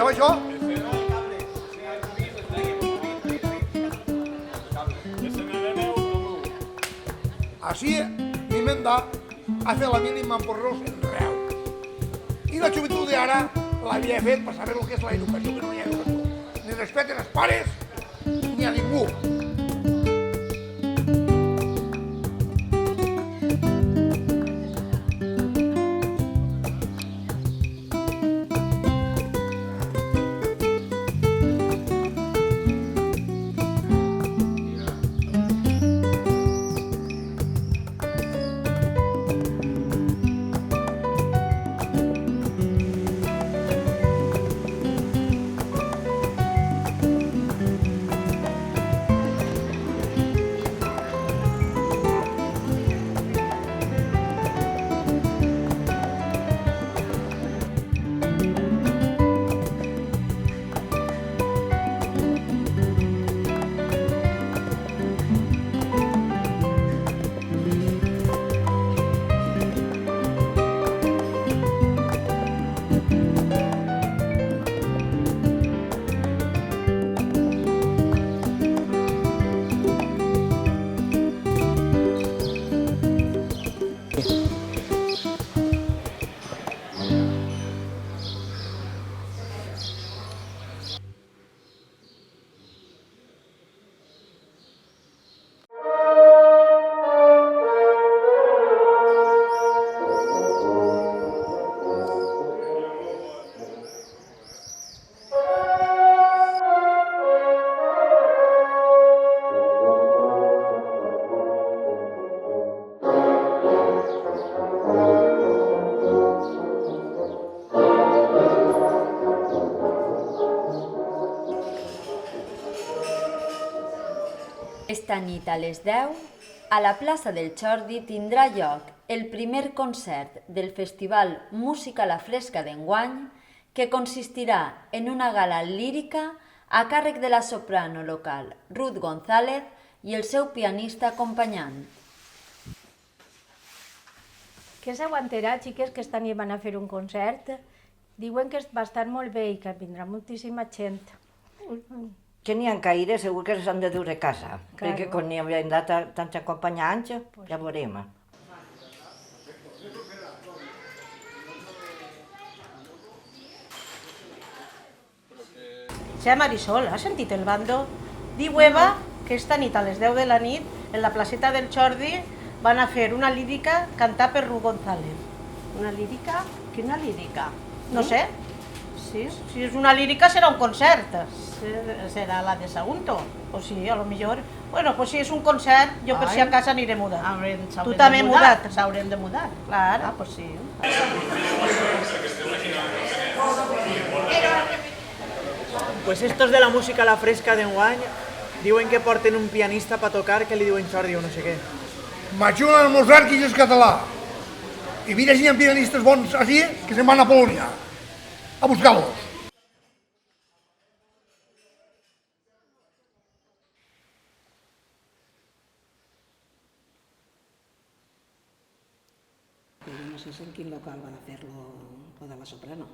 sabeu això? Així mi menda hace la mínima porros en Reus. I la joventut d'ara l'havia fet per saber el que és la educació, que no hi ha educació. Ni respecten els pares ni a ningú. Esta nit a les 10, a la plaça del Jordi tindrà lloc el primer concert del Festival Música a la Fresca d'enguany, que consistirà en una gala lírica a càrrec de la soprano local Ruth González i el seu pianista acompanyant. Què s'heu enterat, xiques, que esta nit van a fer un concert? Diuen que va estar molt bé i que vindrà moltíssima gent. Que n'hi ha caire, segur que s'han de dur a casa, perquè quan n'hi haurem anat tants acompanyants, ja veurem. Sea Marisol, has sentit el bando? Diu Eva que esta nit a les 10 de la nit, en la placeta del Jordi, van a fer una lírica cantada per Ruth González. Una lírica? Quina lírica? No sé, Sí? si és una lírica serà un concert, serà la de Sagunto, o sí, a lo millor. Bueno, pues si és un concert, jo per si a casa aniré mudat. Tu també mudat. S'haurem de mudar. Clar. Ah, pues sí. Pues estos de la música a la fresca d'enguany diuen que porten un pianista per tocar que li diuen Jordi o no sé què. M'ajuda el Mozart que és català. I mira si hi ha pianistes bons així que se'n van a Polònia a buscar-los. Pero no sé en qué local van a hacerlo lo de la soprano.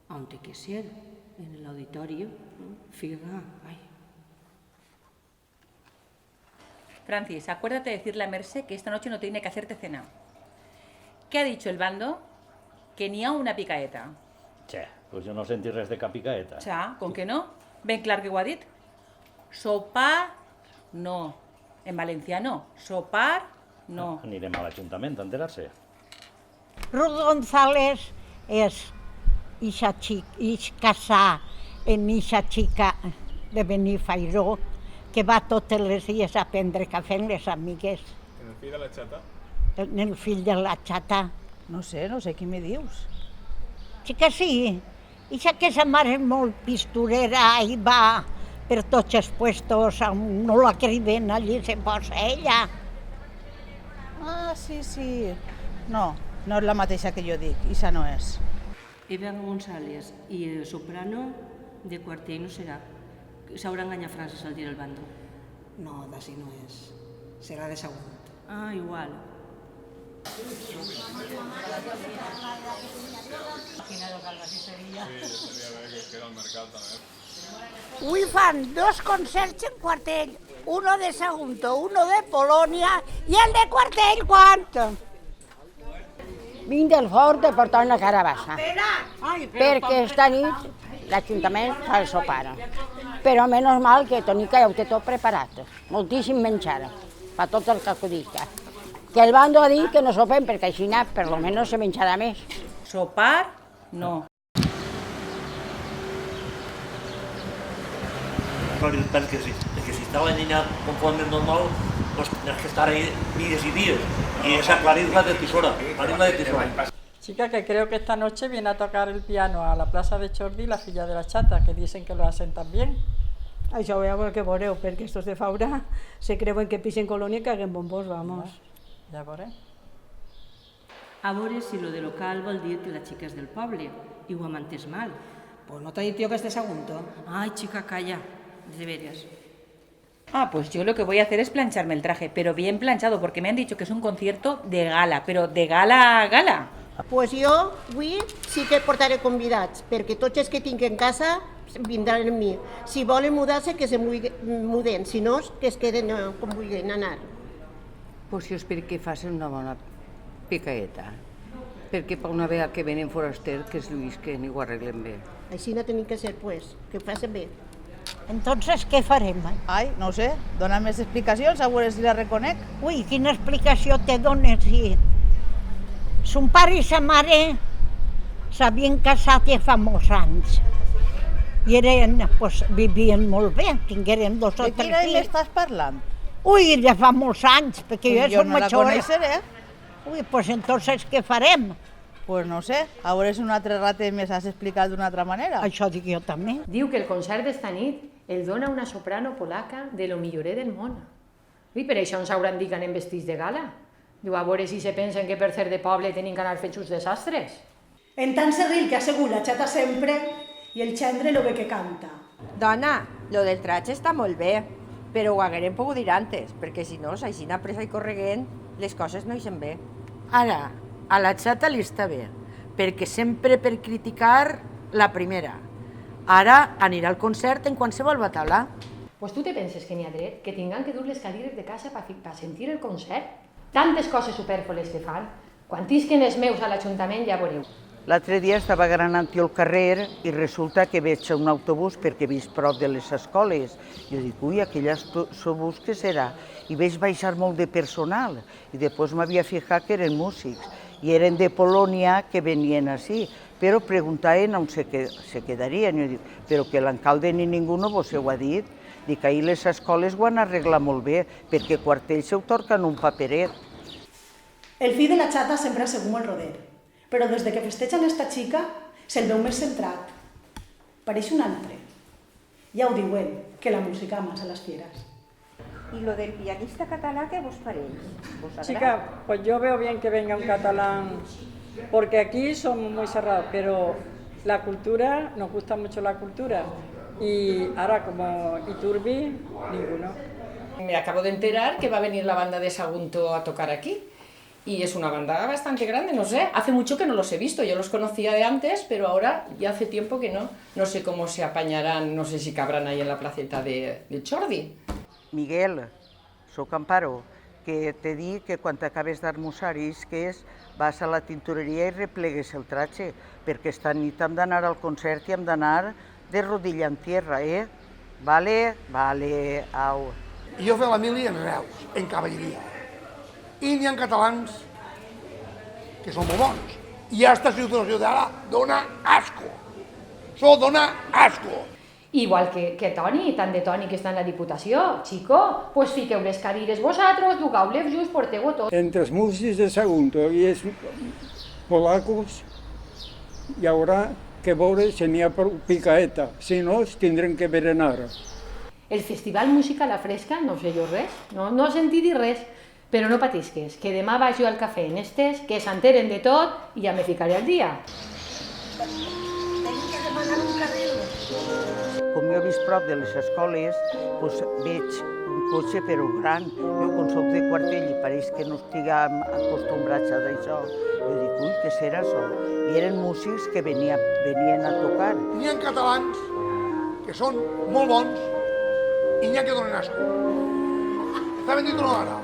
Aunque quisiera, en el auditorio, ¿no? Figa, ay. Francis, acuérdate de decirle a Merce que esta noche no tiene que hacerte cena. ¿Qué ha dicho el bando? Que n'hi ha una picaeta. Che, pues jo no senti res de cap picaeta. Xa, com que no? Ben clar que ho ha dit. Sopar, no. En valencià no. Sopar, no. Anirem a l'Ajuntament a enterar-se. Ruth González és casar amb eixa xica de Benifairó que va totes les dies a prendre cafè amb les amigues. En el fill de la xata? En el fill de la xata. No sé què me dius. Sí que sí. Eixa que sa mare és molt pisturera i va per tots els puestos, no la criden, allí se posa ella. Ah, sí. No és la mateixa que jo dic, això no és. Eva González i el soprano de quartier no serà. S'haurà enganyat Francis al dir el bando. No, d'ací no és. Serà de Sagunt. Ah, igual. Avui fan 2 concerts en Quartell, uno de Sagunto, uno de Polònia i el de Quartell, quant? Vinc del fort de portar una cara baixa, perquè esta nit l'Ajuntament fa el sopar. Però menys mal que Tonica ja ho té tot preparat, moltíssim menjar, per tots els que acudica. Que el bando ha dit que no sopem perquè així per lo menos se menjarà més. Sopar, no. Perquè si està la niña conforme normal, pues tienes que estar ahí días y días. Y esa claridad de tisora, Chica, que creo que esta noche viene a tocar el piano a la plaça de Chordi la filla de la Chata, que dicen que lo hacen tan bien. Això ho veure que veureu, perquè estos de Faura se creuen que pisen colònia i caguen bombons, vamos. Ja veurem. A veure si lo de local vol dir que la xica és del poble i ho hem entès mal. Pues no t'ha dit jo que és de Sagunto. Ai, xica, calla, de veres. Ah, pues yo lo que voy a hacer es plancharme el traje, pero bien planchado, porque me han dicho que es un concierto de gala, pero de gala a gala. Pues jo avui sí que portaré convidats, perquè tots els que tinc en casa vindran amb mi. Si volen mudar-se, que se muden, si no, que es queden com vulguin anar. Pues jo espero que facin una bona picaeta, perquè per una vegada que venen forasters, que es lluïsquen i ho arreglen bé. Així no tenim que ser, pues, que ho facin bé. Entonces, què farem? Ai, no ho sé, dona més explicacions, a veure si la reconec. Ui, quina explicació te dones, si... Son pare i sa mare s'havien casat ja fa molts anys. I eren, pues, vivien molt bé, tingueren 2 o 3 fills. De quina m'estàs parlant? Ui, ja fa molts anys, perquè jo Jo soc no la major. coneixeré. Ui, pues entonces què farem? Pues no sé, a veure si un altre rato més has explicat d'una altra manera. Això dic jo també. Diu que el concert d'esta nit el dona una soprano polaca de lo millorer del món. I per això ens hauran dit que anem vestits de gala. Diu, a veure si se pensen que per ser de poble tenim que anar fent uns desastres. En tant serril que ha segut la Xata sempre i el gendre lo bé que canta. Dona, lo del traje està molt bé, però ho haguérem pogut dir antes, perquè si no, així a pressa i correguent, les coses no ixen bé. Ara, a la Xata li està bé, perquè sempre per criticar la primera. Ara anirà al concert en qualsevol bataula. Pues tu te penses que n'hi ha dret que tinguem que dur les cadires de casa per sentir el concert? Tantes coses supèrflues que fan. Quan tisquen els meus a l'Ajuntament ja veureu. L'altre dia estava granant-hi al carrer i resulta que veig un autobús perquè he vist prop de les escoles. Jo dic, ui, aquell autobús què serà? I veig baixar molt de personal. I després m'havia fijat que eren músics. I eren de Polònia que venien així. Però preguntaven on se quedarien. Jo dic, però que l'alcalde ni ningú no vos ho ha dit. Dic, ahir les escoles ho han arreglat molt bé, perquè Quartell se ho torquen un paperet. El fill de la Xata sempre ha sigut molt roder, però des que festejan esta xica se'l veu més centrat. Pareix un altre. Ja ho diuen, que la música amassa les fieres. ¿Y lo del pianista catalán qué vos parece? Chica, pues yo veo bien que venga un catalán, porque aquí somos muy cerrados, pero la cultura, nos gusta mucho la cultura. Y ahora como Iturbi, ninguno. Me acabo de enterar que va a venir la banda de Sagunto a tocar aquí. Y es una banda bastante grande, no sé, hace mucho que no los he visto, yo los conocía de antes, pero ahora ya hace tiempo que no. No sé cómo se apañarán, no sé si cabrán ahí en la placeta de Chordi. Miguel, soc Amparo, que te dic que quan t'acabes d'almoçar i isques vas a la tintoreria i replegues el traje, perquè esta nit hem d'anar al concert i hem d'anar de rodilla en tierra, eh? Vale? Vale, au. Jo he fet la mili en Reus, en cavalleria. I n'hi ha catalans que són molt bons. I aquesta situació d'ara dona asco. Això dona asco. Igual que Toni, tant de Toni que està en la Diputació. Chico, pues fiqueu les cadires vosaltres, dugueu-les just, porteu-ho tot. Entre els músics de Sagunto i els polacos hi haurà que veure si n'hi ha picaeta, si no, es tindrem que berenar. El Festival Música a la Fresca, no sé jo res, no he sentit dir res, però no patisques, que demà vaig jo al cafè en estes, que s'enteren de tot i ja me ficaré al dia. Com jo he vist prop de les escoles, pues, veig un cotxe però gran. Jo, quan soc de Quartell i pareix que no estiguem acostumbrats a això, jo dic, ui, què serà això? I eren músics que venien a tocar. N'hi ha catalans que són molt bons i n'hi ha que donen asco. Està ben dit o no ara?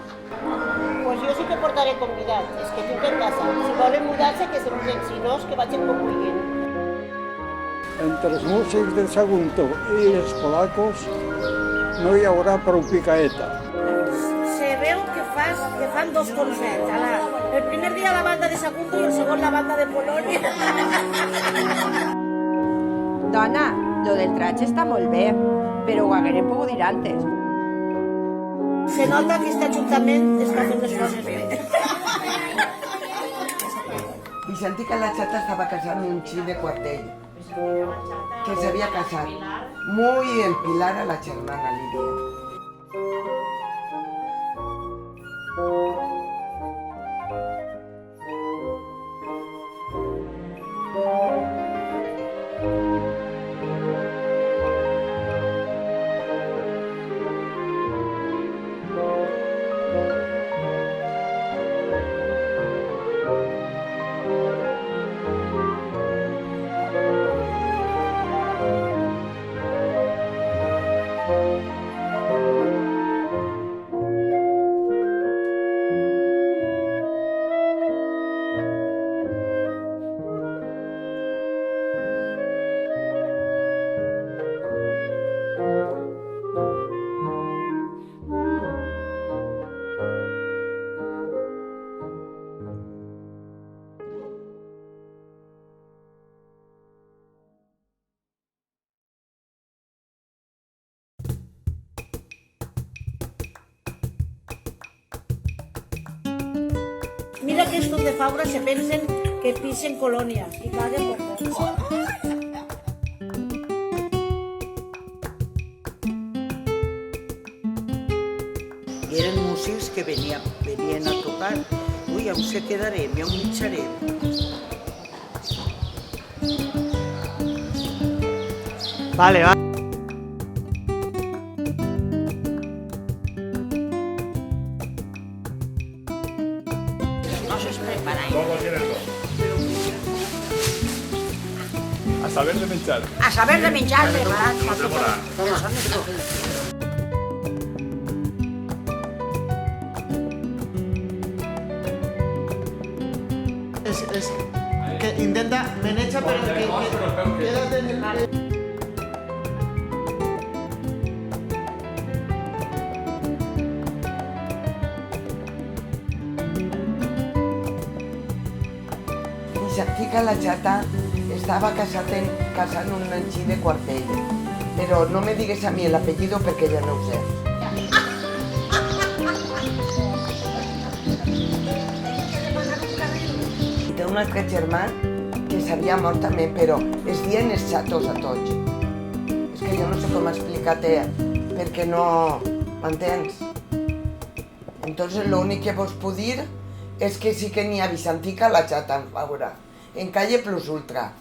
Pues jo sí que portaré convidats, és que tinc en casa. Si volen mudar-se, que se muden, si no, que vagin com vulguin. Entre els músics de Sagunto i els polacos no hi haurà prou picaeta. Se veu que fan dos concerts. El primer dia la banda de Sagunto i el segon la banda de Polònia. Dona, lo del traje està molt bé, però ho haguérem pogut dir antes. Se nota que este ajuntament està fent les coses bé. Vicentí Calachata estaba casado en un chi de Quartell, que se había casado muy en Pilar a la germana Lidia. Mira que estos de Fabra se pensen que pisen colònia i caguen por poc. Eren músics que venien a tocar. Ui, on se quedarem, on mitjarem. Vale, va. A saber de menjar. A saber de menjar, preparat. Es que intenta menecha, pero que quédate en el... Vicentí Calachata estava casat en un anxí de Quartell, però no me digues a mi l'apellido perquè ja no ho sé. I té un altre germà que s'havia mort també, però es diuen els xatos a tots. És que jo no sé com explicar-te, perquè no m'entens. Entonces lo único que vos puc dir és que sí que n'hi ha Vicentí Calachata en Fabra, en calle Plus Ultra.